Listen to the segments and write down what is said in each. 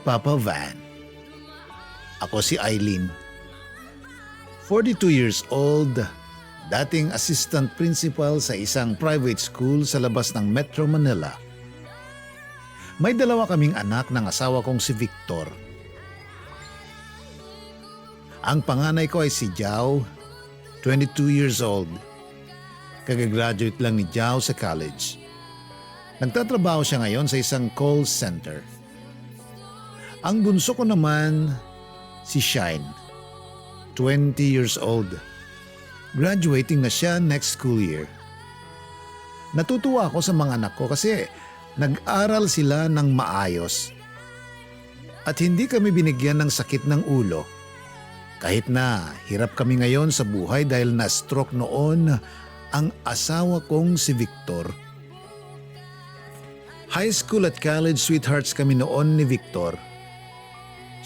Papa Van. Ako si Eileen. 42 years old, dating assistant principal sa isang private school sa labas ng Metro Manila. May dalawa kaming anak ng asawa kong si Victor. Ang panganay ko ay si Jao, 22 years old. Kagagraduate lang ni Jao sa college. Nagtatrabaho siya ngayon sa isang call center. Ang bunso ko naman, si Shine, 20 years old. Graduating na siya next school year. Natutuwa ako sa mga anak ko kasi nag-aral sila ng maayos. At hindi kami binigyan ng sakit ng ulo. Kahit na hirap kami ngayon sa buhay dahil na-stroke noon ang asawa kong si Victor. High school at college sweethearts kami noon ni Victor.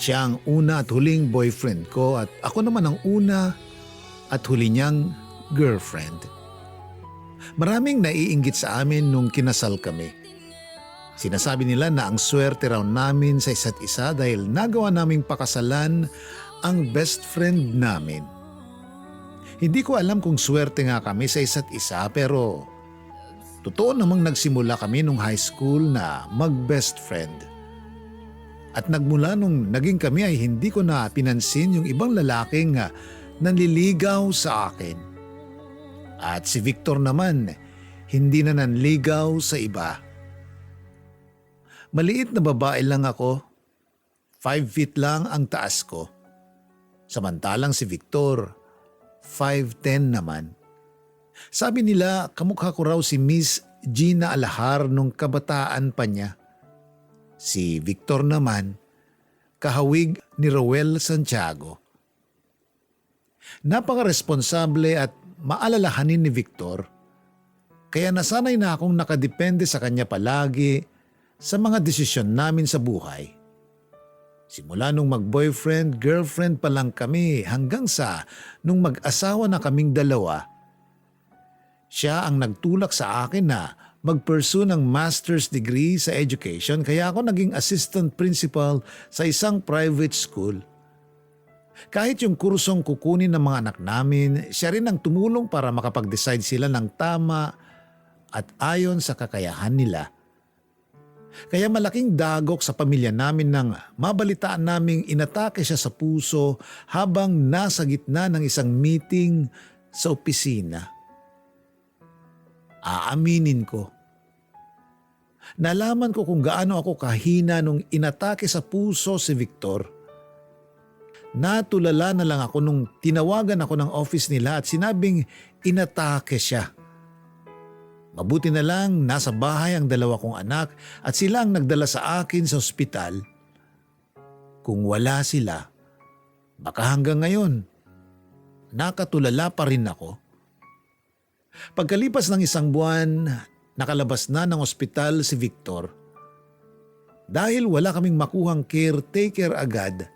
Siya ang una at huling boyfriend ko at ako naman ang una at huli niyang girlfriend. Maraming naiinggit sa amin nung kinasal kami. Sinasabi nila na ang swerte raw namin sa isa't isa dahil nagawa naming pakasalan ang best friend namin. Hindi ko alam kung swerte nga kami sa isa't isa pero totoo namang nagsimula kami nung high school na mag-best friend. At nagmula nung naging kami ay hindi ko na pinansin yung ibang lalaking nanliligaw sa akin. At si Victor naman, hindi na nanligaw sa iba. Maliit na babae lang ako. 5 feet lang ang taas ko. Samantalang si Victor, 5'10" naman. Sabi nila kamukha ko raw si Miss Gina Alahar nung kabataan pa niya. Si Victor naman, kahawig ni Roel Santiago. Napaka-responsable at maalalahanin ni Victor, kaya nasanay na akong nakadepende sa kanya palagi sa mga desisyon namin sa buhay. Simula nung mag-boyfriend, girlfriend pa lang kami hanggang sa nung mag-asawa na kaming dalawa. Siya ang nagtulak sa akin na mag-pursue ng master's degree sa education kaya ako naging assistant principal sa isang private school. Kahit yung kursong kukunin ng mga anak namin, siya rin ang tumulong para makapag-decide sila ng tama at ayon sa kakayahan nila. Kaya malaking dagok sa pamilya namin nang mabalitaan naming inatake siya sa puso habang nasa gitna ng isang meeting sa opisina. Aaminin ko. Nalaman ko kung gaano ako kahina nung inatake sa puso si Victor. Natulala na lang ako nung tinawagan ako ng office nila at sinabing inatake siya. Mabuti na lang nasa bahay ang dalawa kong anak at sila ang nagdala sa akin sa ospital. Kung wala sila, baka hanggang ngayon, nakatulala pa rin ako. Pagkalipas ng isang buwan, nakalabas na ng ospital si Victor. Dahil wala kaming makuhang caretaker agad,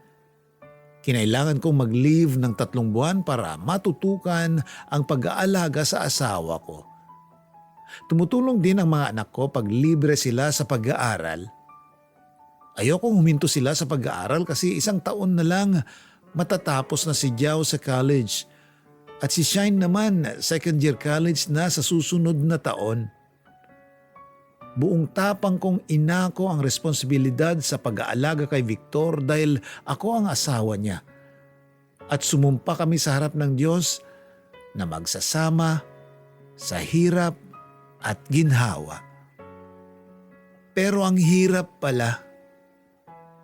kinailangan kong mag-leave ng 3 buwan para matutukan ang pag-aalaga sa asawa ko. Tumutulong din ang mga anak ko pag libre sila sa pag-aaral. Ayokong huminto sila sa pag-aaral kasi 1 taon na lang matatapos na si Jao sa college. At si Shine naman, 2nd year college na sa susunod na taon. Buong tapang kong inako ang responsibilidad sa pag-aalaga kay Victor dahil ako ang asawa niya. At sumumpa kami sa harap ng Diyos na magsasama sa hirap at ginhawa. Pero ang hirap pala.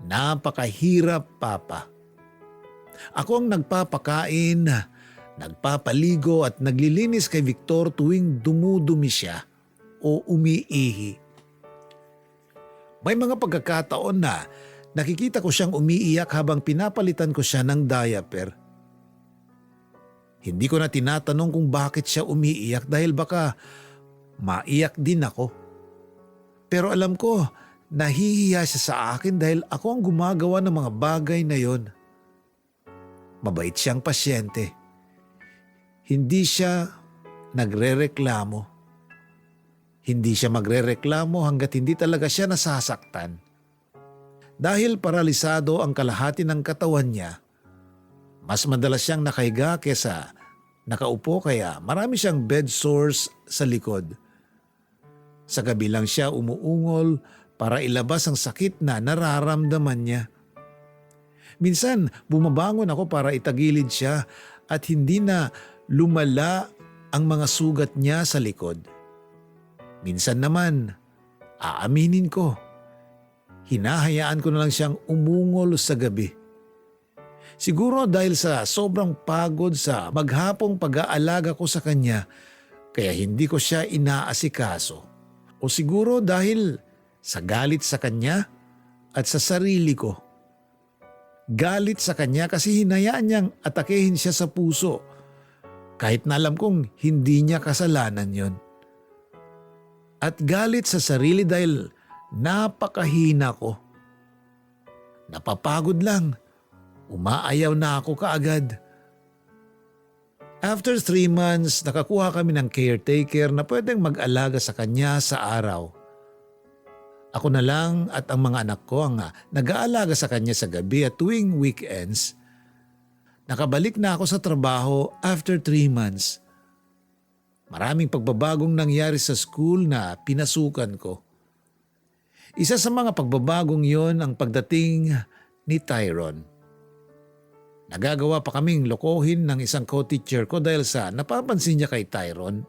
Napakahirap, Papa. Ako ang nagpapakain, nagpapaligo at naglilinis kay Victor tuwing dumudumi siya o umiihi. May mga pagkakataon na nakikita ko siyang umiiyak habang pinapalitan ko siya ng diaper. Hindi ko na tinatanong kung bakit siya umiiyak dahil baka maiyak din ako. Pero alam ko, nahihiya siya sa akin dahil ako ang gumagawa ng mga bagay na yon. Mabait siyang pasyente. Hindi siya nagrereklamo. Hindi siya magrereklamo hanggat hindi talaga siya nasasaktan. Dahil paralisado ang kalahati ng katawan niya, mas madalas siyang nakahiga kesa nakaupo kaya marami siyang bed sores sa likod. Sa gabi lang siya umuungol para ilabas ang sakit na nararamdaman niya. Minsan bumabangon ako para itagilid siya at hindi na lumala ang mga sugat niya sa likod. Minsan naman, aaminin ko, hinahayaan ko na lang siyang umungol sa gabi. Siguro dahil sa sobrang pagod sa maghapong pag-aalaga ko sa kanya, kaya hindi ko siya inaasikaso. O siguro dahil sa galit sa kanya at sa sarili ko. Galit sa kanya kasi hinayaan niyang atakehin siya sa puso, kahit na alam kong hindi niya kasalanan yon. At galit sa sarili dahil napakahina ko. Napapagod lang. Umaayaw na ako kaagad. After 3 months, nakakuha kami ng caretaker na pwedeng mag-alaga sa kanya sa araw. Ako na lang at ang mga anak ko ang nag-aalaga sa kanya sa gabi at tuwing weekends. Nakabalik na ako sa trabaho after 3 months. Maraming pagbabagong nangyari sa school na pinasukan ko. Isa sa mga pagbabagong yon ang pagdating ni Tyron. Nagagawa pa kaming lokohin ng isang co-teacher ko dahil sa napapansin niya kay Tyron.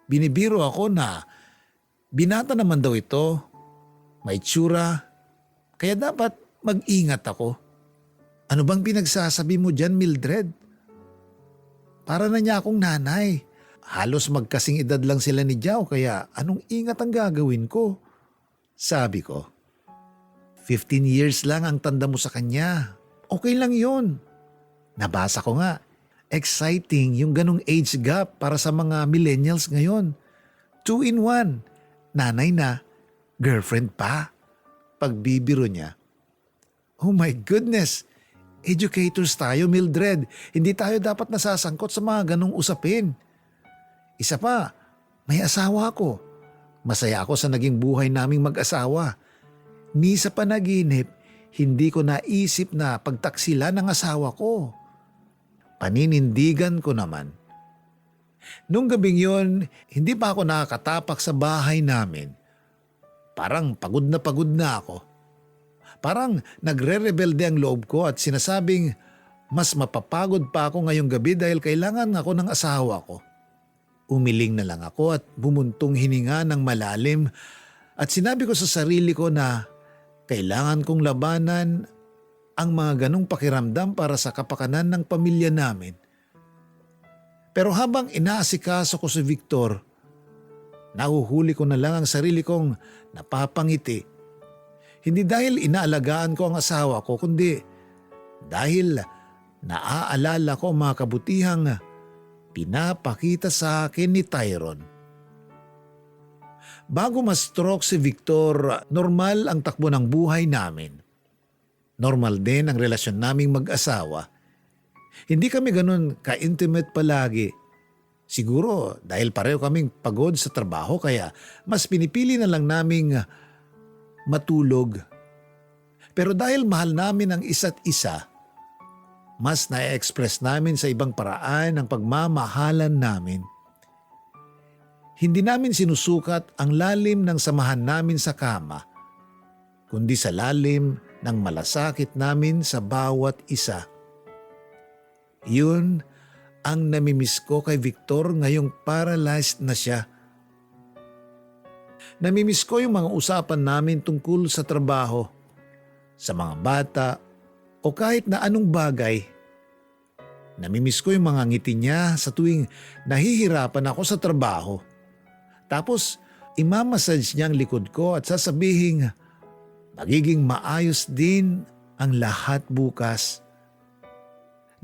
Binibiro ako na binata naman daw ito, may tsura, kaya dapat mag-ingat ako. Ano bang pinagsasabi mo dyan, Mildred? Para na niya akong nanay. Halos magkasing edad lang sila ni Jao kaya anong ingat ang gagawin ko? Sabi ko, 15 years lang ang tanda mo sa kanya. Okay lang yun. Nabasa ko nga. Exciting yung ganong age gap para sa mga millennials ngayon. 2 in 1. Nanay na, girlfriend pa. Pagbibiro niya. Oh my goodness. Educators tayo, Mildred. Hindi tayo dapat nasasangkot sa mga ganong usapin. Isa pa, may asawa ako. Masaya ako sa naging buhay naming mag-asawa. Ni sa panaginip, hindi ko naisip na pagtaksila ng asawa ko. Paninindigan ko naman. Nung gabing yon, hindi pa ako nakakatapak sa bahay namin. Parang pagod na ako. Parang nagre-rebelde ang loob ko at sinasabing mas mapapagod pa ako ngayong gabi dahil kailangan ako ng asawa ko. Umiling na lang ako at bumuntong hininga ng malalim at sinabi ko sa sarili ko na kailangan kong labanan ang mga ganong pakiramdam para sa kapakanan ng pamilya namin. Pero habang inaasikaso ko si Victor, nahuhuli ko na lang ang sarili kong napapangiti. Hindi dahil inaalagaan ko ang asawa ko, kundi dahil naaalala ko ang mga kabutihang pinapakita sa akin ni Tyron. Bago ma-stroke si Victor, normal ang takbo ng buhay namin. Normal din ang relasyon naming mag-asawa. Hindi kami ganun ka-intimate palagi. Siguro dahil pareho kaming pagod sa trabaho kaya mas pinipili na lang naming matulog. Pero dahil mahal namin ang isa't isa, mas na-express namin sa ibang paraan ang pagmamahalan namin. Hindi namin sinusukat ang lalim ng samahan namin sa kama, kundi sa lalim ng malasakit namin sa bawat isa. Yun ang namimiss ko kay Victor ngayong paralyzed na siya. Namimiss ko yung mga usapan namin tungkol sa trabaho, sa mga bata, o kahit na anong bagay. Namimiss ko yung mga ngiti niya sa tuwing nahihirapan ako sa trabaho. Tapos imamassage niya ang likod ko at sasabihing magiging maayos din ang lahat bukas.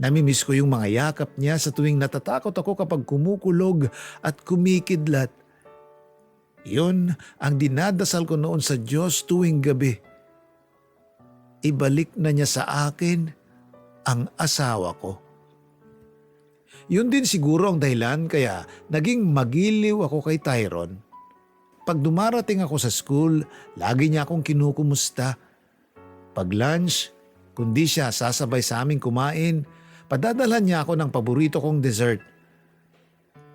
Namimiss ko yung mga yakap niya sa tuwing natatakot ako kapag kumukulog at kumikidlat. Yun ang dinadasal ko noon sa Diyos tuwing gabi. Ibalik na niya sa akin ang asawa ko. Yun din siguro ang dahilan kaya naging magiliw ako kay Tyron. Pag dumarating ako sa school, lagi niya akong kinukumusta. Pag lunch, kundi siya sasabay sa aming kumain, padadalhan niya ako ng paborito kong dessert.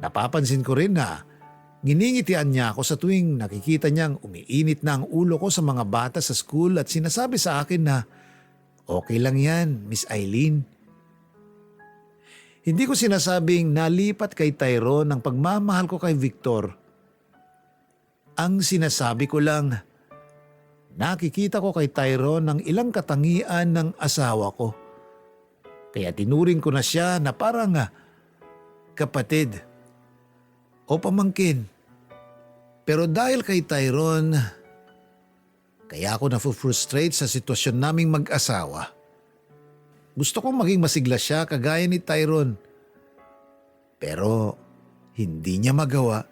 Napapansin ko rin na nginingitian niya ako sa tuwing nakikita niyang umiinit na ang ulo ko sa mga bata sa school at sinasabi sa akin na, "Okay lang yan, Miss Eileen." Hindi ko sinasabing nalipat kay Tyrone ang pagmamahal ko kay Victor. Ang sinasabi ko lang, nakikita ko kay Tyrone ng ilang katangian ng asawa ko. Kaya tinuring ko na siya na parang kapatid o pamangkin. Pero dahil kay Tyrone, kaya ako na-frustrate sa sitwasyon naming mag-asawa. Gusto kong maging masigla siya kagaya ni Tyrone. Pero hindi niya magawa.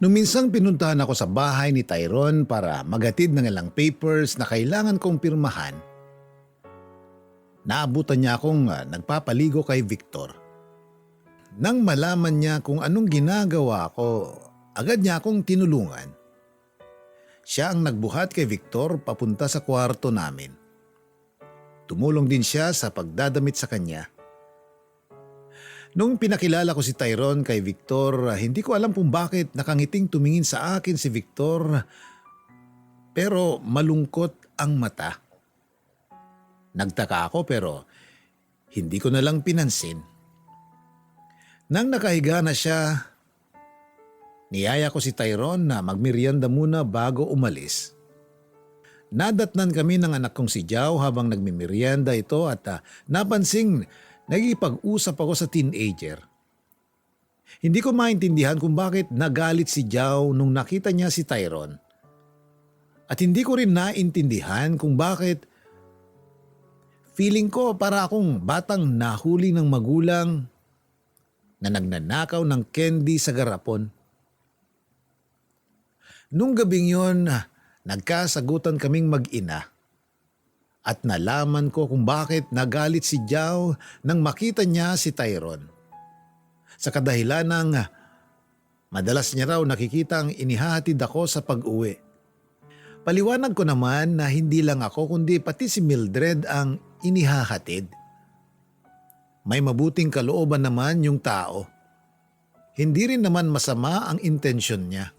Nung minsang pinuntahan ako sa bahay ni Tyrone para magatid ng ilang papers na kailangan kong pirmahan, naabutan niya akong nagpapaligo kay Victor. Nang malaman niya kung anong ginagawa ko, agad niya akong tinulungan. Siya ang nagbuhat kay Victor papunta sa kwarto namin. Tumulong din siya sa pagdadamit sa kanya. Nung pinakilala ko si Tyrone kay Victor, hindi ko alam kung bakit nakangiting tumingin sa akin si Victor, pero malungkot ang mata. Nagtaka ako pero hindi ko na lang pinansin. Nang nakahiga na siya, niyaya ko si Tyrone na magmerienda muna bago umalis. Nadatnan kami ng anak kong si Jao habang nagmimerienda ito at napansing nagipag-usap ako sa teenager. Hindi ko maintindihan kung bakit nagalit si Jao nung nakita niya si Tyrone. At hindi ko rin naintindihan kung bakit feeling ko para akong batang nahuli ng magulang na nagnanakaw ng candy sa garapon. Nung gabing yon, nagkasagutan kaming mag-ina at nalaman ko kung bakit nagalit si Jao nang makita niya si Tyrone. Sa kadahilan ng madalas niya raw nakikita ang inihahatid ako sa pag-uwi. Paliwanag ko naman na hindi lang ako kundi pati si Mildred ang inihahatid. May mabuting kalooban naman yung tao. Hindi rin naman masama ang intensyon niya.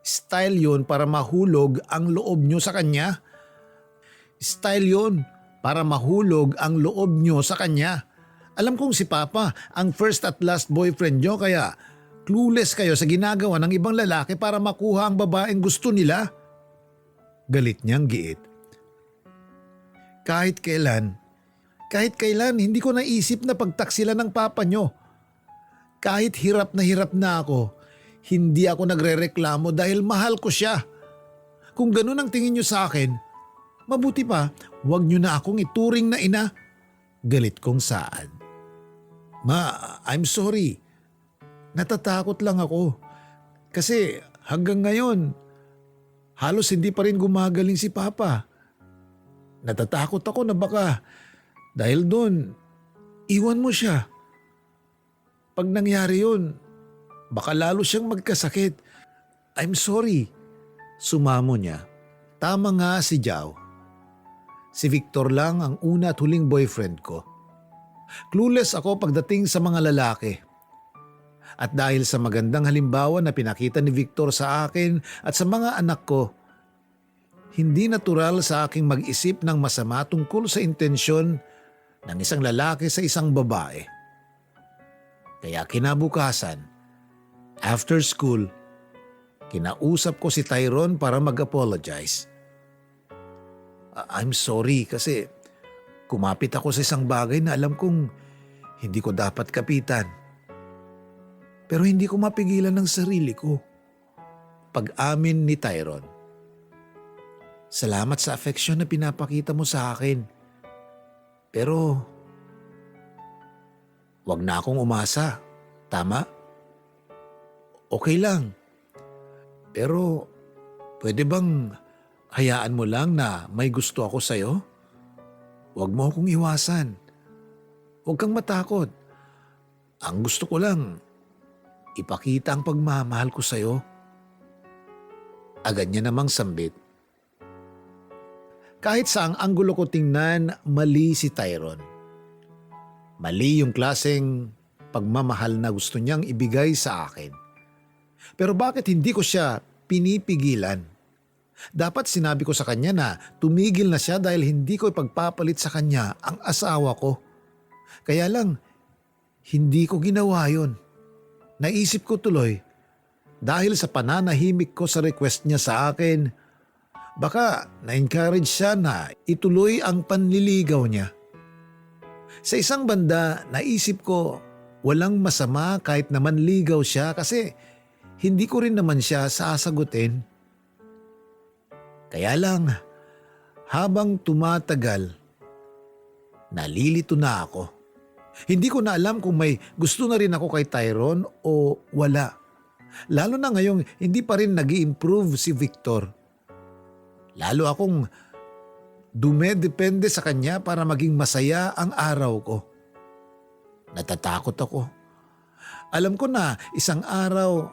Style yun para mahulog ang loob nyo sa kanya. Style yun para mahulog ang loob nyo sa kanya. Alam kong si Papa ang first at last boyfriend nyo kaya clueless kayo sa ginagawa ng ibang lalaki para makuha ang babaeng gusto nila. Galit niyang giit. Kahit kailan hindi ko naisip na pagtaksilan ng papa nyo. Kahit hirap na ako, hindi ako nagrereklamo dahil mahal ko siya. Kung ganun ang tingin nyo sa akin, mabuti pa, huwag nyo na akong ituring na ina. Galit kong saad. Ma, I'm sorry. Natatakot lang ako. Kasi hanggang ngayon, halos hindi pa rin gumagaling si Papa. Natatakot ako na baka dahil doon, iwan mo siya. Pag nangyari yun, baka lalo siyang magkasakit. I'm sorry. Sumamo niya. Tama nga si Jao. Si Victor lang ang una at huling boyfriend ko. Clueless ako pagdating sa mga lalaki. At dahil sa magandang halimbawa na pinakita ni Victor sa akin at sa mga anak ko, hindi natural sa aking mag-isip ng masama tungkol sa intensyon ng isang lalaki sa isang babae. Kaya kinabukasan, after school, kinausap ko si Tyrone para mag-apologize. I'm sorry kasi kumapit ako sa isang bagay na alam kong hindi ko dapat kapitan. Pero hindi ko mapigilan ng sarili ko. Pag-amin ni Tyrone. Salamat sa affection na pinapakita mo sa akin. Pero, wag na akong umasa. Tama? Okay lang. Pero, pwede bang hayaan mo lang na may gusto ako sa'yo? Wag mo akong iwasan. Huwag kang matakot. Ang gusto ko lang, ipakita ang pagmamahal ko sa'yo. Agad niya namang sambit. Kahit saang anggulo ko tingnan, mali si Tyron. Mali yung klaseng pagmamahal na gusto niyang ibigay sa akin. Pero bakit hindi ko siya pinipigilan? Dapat sinabi ko sa kanya na tumigil na siya dahil hindi ko ipagpapalit sa kanya ang asawa ko. Kaya lang, hindi ko ginawa yon. Naisip ko tuloy, dahil sa pananahimik ko sa request niya sa akin, baka na-encourage siya na ituloy ang panliligaw niya. Sa isang banda, naisip ko walang masama kahit naman ligaw siya kasi hindi ko rin naman siya sasagutin. Kaya lang, habang tumatagal, nalilito na ako. Hindi ko na alam kung may gusto na rin ako kay Tyron o wala. Lalo na ngayong hindi pa rin nag-i-improve si Victor. Lalo akong dumedepende sa kanya para maging masaya ang araw ko. Natatakot ako. Alam ko na isang araw,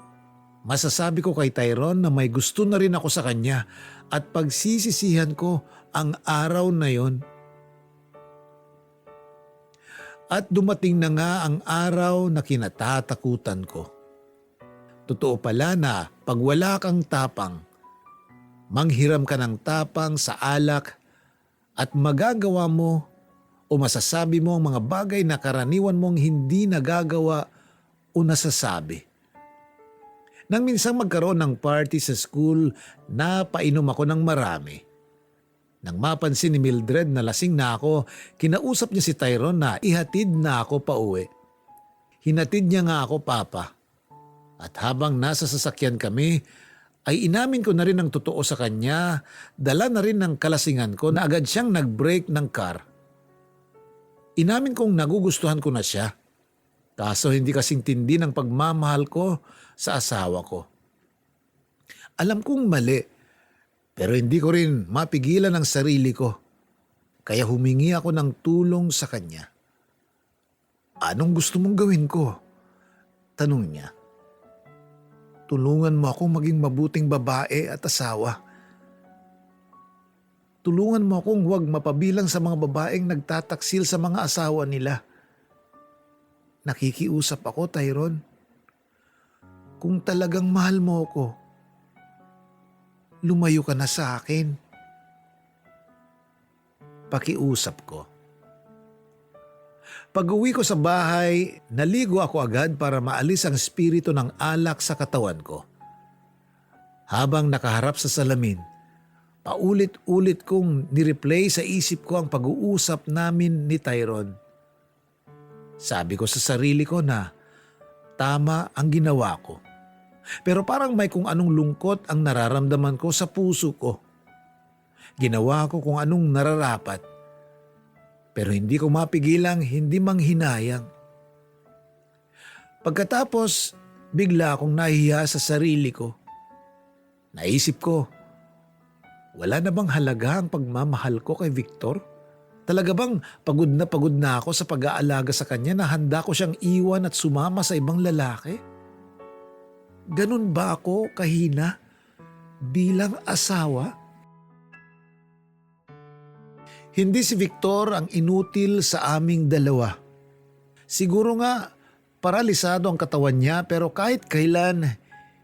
masasabi ko kay Tyron na may gusto na rin ako sa kanya at pagsisisihan ko ang araw na yon. At dumating na nga ang araw na kinatatakutan ko. Totoo pala na pag wala kang tapang, manghiram ka ng tapang sa alak at magagawa mo o masasabi mo ang mga bagay na karaniwan mong hindi nagagawa o nasasabi. Nang minsang magkaroon ng party sa school, napainom ako ng marami. Nang mapansin ni Mildred na lasing na ako, kinausap niya si Tyron na ihatid na ako pauwi. Hinatid niya nga ako, Papa. At habang nasa sasakyan kami, ay inamin ko na rin ang totoo sa kanya, dala na rin ng kalasingan ko na agad siyang nag-brake ng car. Inamin kong nagugustuhan ko na siya. Kaso hindi kasing tindi ng pagmamahal ko sa asawa ko. Alam kong mali, pero hindi ko rin mapigilan ang sarili ko. Kaya humingi ako ng tulong sa kanya. Anong gusto mong gawin ko? Tanong niya. Tulungan mo akong maging mabuting babae at asawa. Tulungan mo akong huwag mapabilang sa mga babaeng nagtataksil sa mga asawa nila. Nakikiusap ako, Tyron. Kung talagang mahal mo ako, lumayo ka na sa akin. Pakiusap ko. Pag-uwi ko sa bahay, naligo ako agad para maalis ang espiritu ng alak sa katawan ko. Habang nakaharap sa salamin, paulit-ulit kong nireplay sa isip ko ang pag-uusap namin ni Tyron. Sabi ko sa sarili ko na tama ang ginawa ko. Pero parang may kung anong lungkot ang nararamdaman ko sa puso ko. Ginawa ko kung anong nararapat. Pero hindi ko mapigilang hindi manghinayang. Pagkatapos, bigla akong nahihiya sa sarili ko. Naisip ko, wala na bang halaga ang pagmamahal ko kay Victor? Talaga bang pagod na ako sa pag-aalaga sa kanya na handa ko siyang iwan at sumama sa ibang lalaki? Ganun ba ako kahina bilang asawa? Hindi si Victor ang inutil sa aming dalawa. Siguro nga paralisado ang katawan niya pero kahit kailan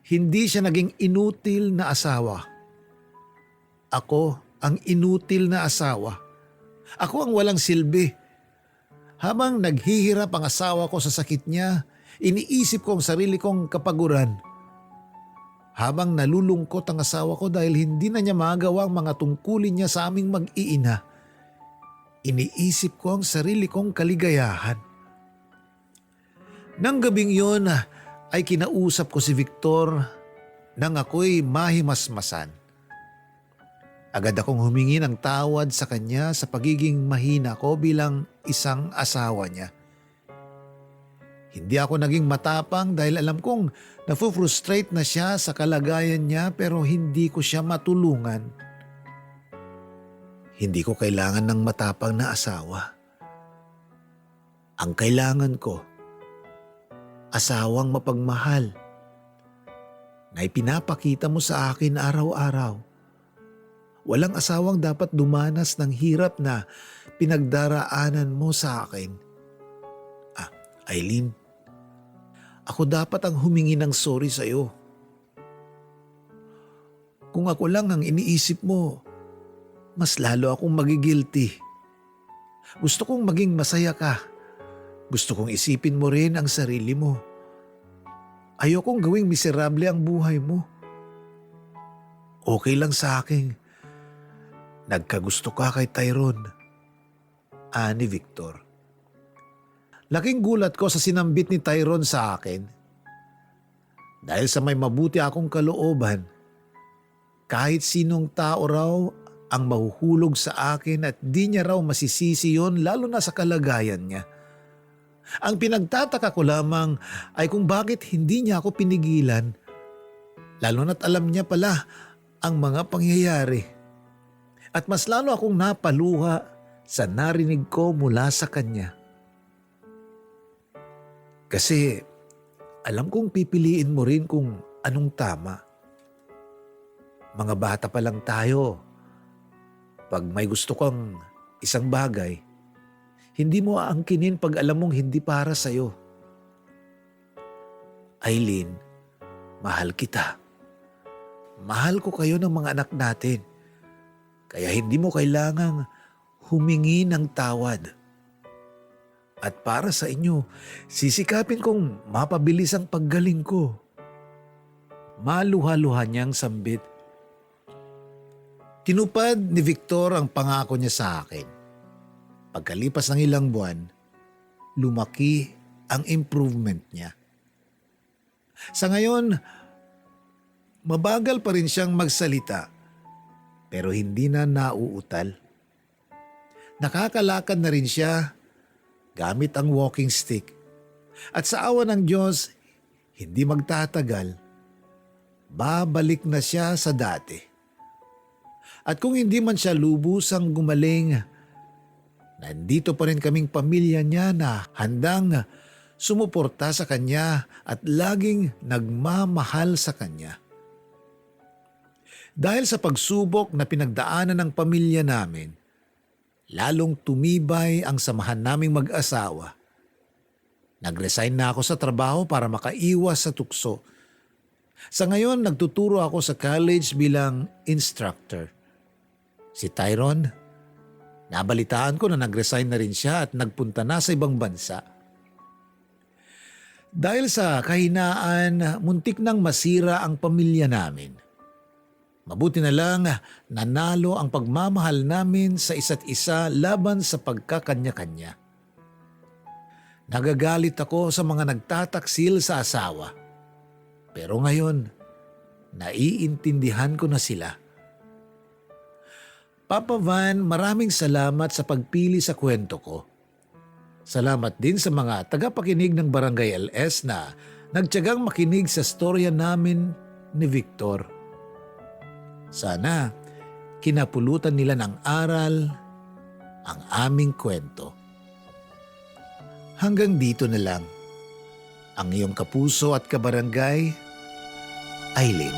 hindi siya naging inutil na asawa. Ako ang inutil na asawa. Ako ang walang silbi. Habang naghihirap ang asawa ko sa sakit niya, iniisip ko ang sarili kong kapaguran. Habang nalulungkot ang asawa ko dahil hindi na niya magawa ang mga tungkulin niya sa aming mag-iina, iniisip ko ang sarili kong kaligayahan. Nang gabing yon ay kinausap ko si Victor nang ako'y mahimasmasan. Agad akong humingi ng tawad sa kanya sa pagiging mahina ko bilang isang asawa niya. Hindi ako naging matapang dahil alam kong nafu-frustrate na siya sa kalagayan niya pero hindi ko siya matulungan. Hindi ko kailangan ng matapang na asawa. Ang kailangan ko, asawang mapagmahal na ipinapakita mo sa akin araw-araw. walang asawang dapat dumanas ng hirap na pinagdaraanan mo sa akin. Eileen, ako dapat ang humingi ng sorry sa'yo. Kung ako lang ang iniisip mo, mas lalo akong magigilty. Gusto kong maging masaya ka. Gusto kong isipin mo rin ang sarili mo. Ayokong gawing miserable ang buhay mo. Okay lang sa akin. Nagkagusto ka kay Tyrone. Ani Victor. Laking gulat ko sa sinambit ni Tyrone sa akin. Dahil sa may mabuti akong kalooban, kahit sinong tao raw ang mahuhulog sa akin at di niya raw masisisi yon lalo na sa kalagayan niya. Ang pinagtataka ko lamang ay kung bakit hindi niya ako pinigilan, lalo na't alam niya pala ang mga pangyayari. At mas lalo akong napaluha sa narinig ko mula sa kanya. Kasi alam kong pipiliin mo rin kung anong tama. Mga bata pa lang tayo. Pag may gusto kang isang bagay, hindi mo aangkinin pag alam mong hindi para sa'yo. Eileen, mahal kita. Mahal ko kayo ng mga anak natin. Kaya hindi mo kailangang humingi ng tawad. At para sa inyo, sisikapin kong mapabilis ang paggaling ko. Maluha-luha niyang sambit. Tinupad ni Victor ang pangako niya sa akin. Pagkalipas ng ilang buwan, lumaki ang improvement niya. Sa ngayon, mabagal pa rin siyang magsalita, pero hindi na nauutal. Nakakalakad na rin siya gamit ang walking stick. At sa awa ng Diyos, hindi magtatagal, babalik na siya sa dati. At kung hindi man siya lubusang gumaling, nandito pa rin kaming pamilya niya na handang sumuporta sa kanya at laging nagmamahal sa kanya. Dahil sa pagsubok na pinagdaanan ng pamilya namin, lalong tumibay ang samahan naming mag-asawa. Nag-resign na ako sa trabaho para makaiwas sa tukso. Sa ngayon, nagtuturo ako sa college bilang instructor. Si Tyrone, nabalitaan ko na nag-resign na rin siya at nagpunta na sa ibang bansa. Dahil sa kahinaan, muntik nang masira ang pamilya namin. Mabuti na lang nanalo ang pagmamahal namin sa isa't isa laban sa pagkakanya-kanya. Nagagalit ako sa mga nagtataksil sa asawa. Pero ngayon, naiintindihan ko na sila. Papa Van, maraming salamat sa pagpili sa kwento ko. Salamat din sa mga tagapakinig ng Barangay LS na nagtiyagang makinig sa storya namin ni Victor. Sana kinapulutan nila ng aral ang aming kwento. Hanggang dito na lang. Ang iyong kapuso at kabarangay, Eileen.